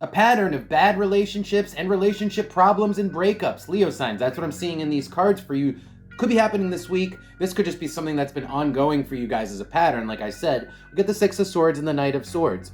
a pattern of bad relationships and relationship problems and breakups. Leo signs, that's what I'm seeing in these cards for you. Could be happening this week. This could just be something that's been ongoing for you guys as a pattern. Like I said, we get the Six of Swords and the Knight of Swords.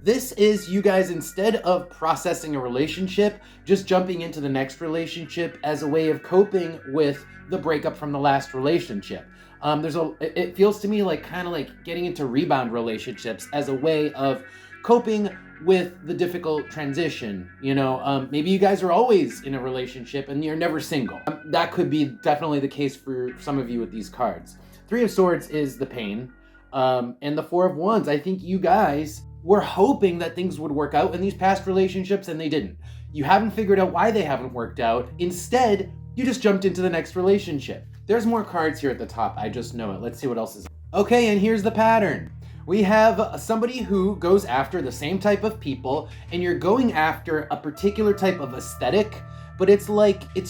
This is you guys, instead of processing a relationship, just jumping into the next relationship as a way of coping with the breakup from the last relationship. It feels to me like kind of like getting into rebound relationships as a way of coping with the difficult transition. Maybe you guys are always in a relationship and you're never single. That could be definitely the case for some of you with these cards. Three of Swords is the pain, and the Four of Wands. I think you guys were hoping that things would work out in these past relationships and they didn't. You haven't figured out why they haven't worked out. Instead, you just jumped into the next relationship. There's more cards here at the top. I just know it. Let's see what else is. Okay, and here's the pattern. We have somebody who goes after the same type of people, and you're going after a particular type of aesthetic, but it's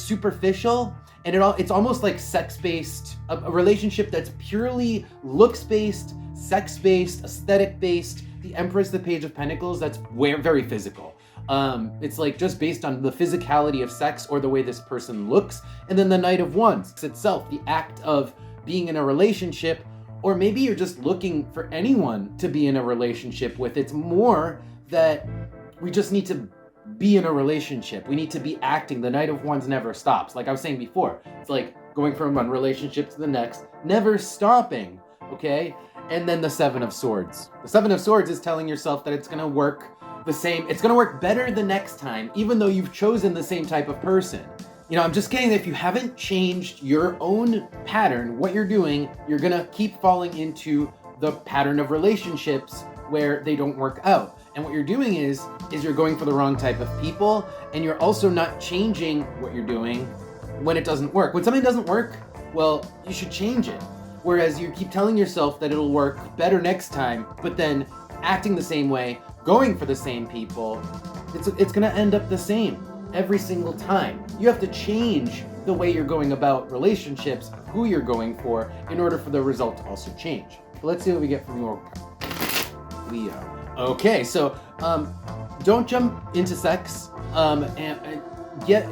superficial, and it's almost like sex-based, a relationship that's purely looks-based, sex-based, aesthetic-based. The Empress, the Page of Pentacles, that's very physical. It's like just based on the physicality of sex or the way this person looks. And then the Knight of Wands itself, the act of being in a relationship, or maybe you're just looking for anyone to be in a relationship with. It's more that we just need to be in a relationship. We need to be acting. The Knight of Wands never stops. Like I was saying before, it's like going from one relationship to the next, never stopping, okay? And then the Seven of Swords. The Seven of Swords is telling yourself that it's gonna work the same, it's gonna work better the next time, even though you've chosen the same type of person. I'm just getting that if you haven't changed your own pattern, what you're doing, you're gonna keep falling into the pattern of relationships where they don't work out. And what you're doing is you're going for the wrong type of people, and you're also not changing what you're doing when it doesn't work. When something doesn't work, well, you should change it. Whereas you keep telling yourself that it'll work better next time, but then acting the same way, going for the same people, it's gonna end up the same every single time. You have to change the way you're going about relationships, who you're going for, in order for the result to also change. So let's see what we get from your Leo. Okay, so don't jump into sex. The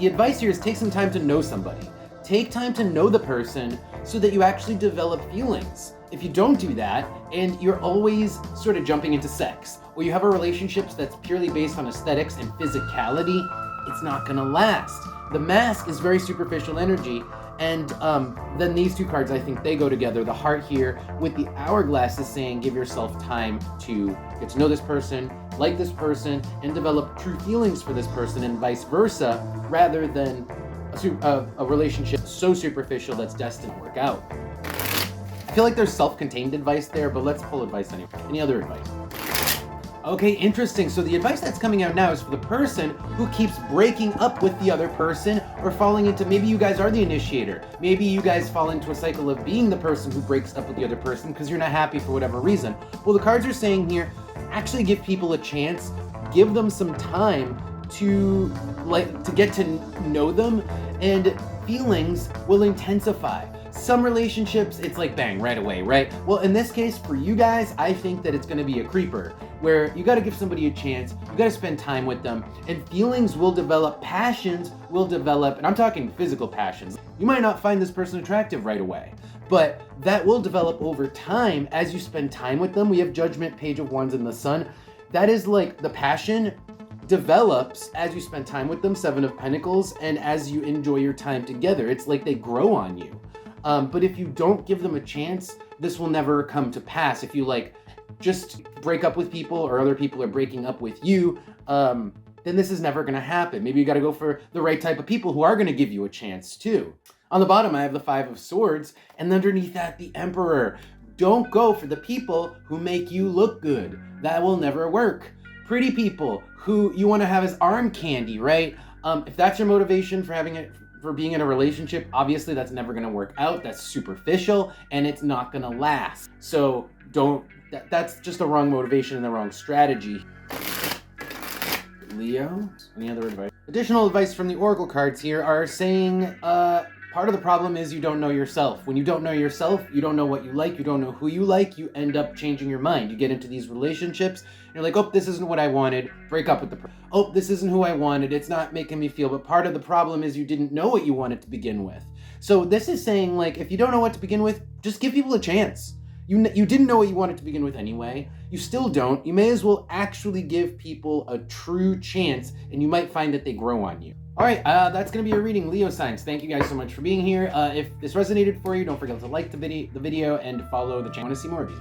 advice here is take some time to know somebody. Take time to know the person so that you actually develop feelings. If you don't do that, and you're always sort of jumping into sex, or you have a relationship that's purely based on aesthetics and physicality, it's not gonna last. The Mask is very superficial energy, and then these two cards, I think they go together. The Heart here with the Hourglass is saying give yourself time to get to know this person, like this person, and develop true feelings for this person, and vice versa, rather than a relationship so superficial that's destined to work out. I feel like there's self-contained advice there, but let's pull advice anyway. Any other advice? Okay, interesting. So the advice that's coming out now is for the person who keeps breaking up with the other person, or falling into, maybe you guys are the initiator. Maybe you guys fall into a cycle of being the person who breaks up with the other person because you're not happy for whatever reason. Well, the cards are saying here, actually give people a chance, give them some time to get to know them, and feelings will intensify. Some relationships, it's like bang, right away, right? Well, in this case, for you guys, I think that it's gonna be a creeper, where you gotta give somebody a chance, you gotta spend time with them, and feelings will develop, passions will develop, and I'm talking physical passions. You might not find this person attractive right away, but that will develop over time as you spend time with them. We have Judgment, Page of Wands, and the Sun. That is like the passion develops as you spend time with them, Seven of Pentacles, and as you enjoy your time together. It's like they grow on you. But if you don't give them a chance, this will never come to pass. If you just break up with people, or other people are breaking up with you, then this is never gonna happen. Maybe you gotta go for the right type of people who are gonna give you a chance too. On the bottom, I have the Five of Swords, and underneath that, the Emperor. Don't go for the people who make you look good. That will never work. Pretty people who you wanna have as arm candy, right? If that's your motivation for being in a relationship, obviously that's never gonna work out. That's superficial, and it's not gonna last. So that's just the wrong motivation and the wrong strategy. Leo, any other advice? Additional advice from the Oracle cards here are saying, part of the problem is you don't know yourself. When you don't know yourself, you don't know what you like, you don't know who you like, you end up changing your mind. You get into these relationships, and you're like, oh, this isn't what I wanted, break up with the person. Oh, this isn't who I wanted, it's not making me feel, but part of the problem is you didn't know what you wanted to begin with. So this is saying, like, if you don't know what to begin with, just give people a chance. You didn't know what you wanted to begin with anyway. You still don't. You may as well actually give people a true chance, and you might find that they grow on you. All right, that's going to be your reading, Leo signs. Thank you guys so much for being here. If this resonated for you, don't forget to like the video and follow the channel. I want to see more of you.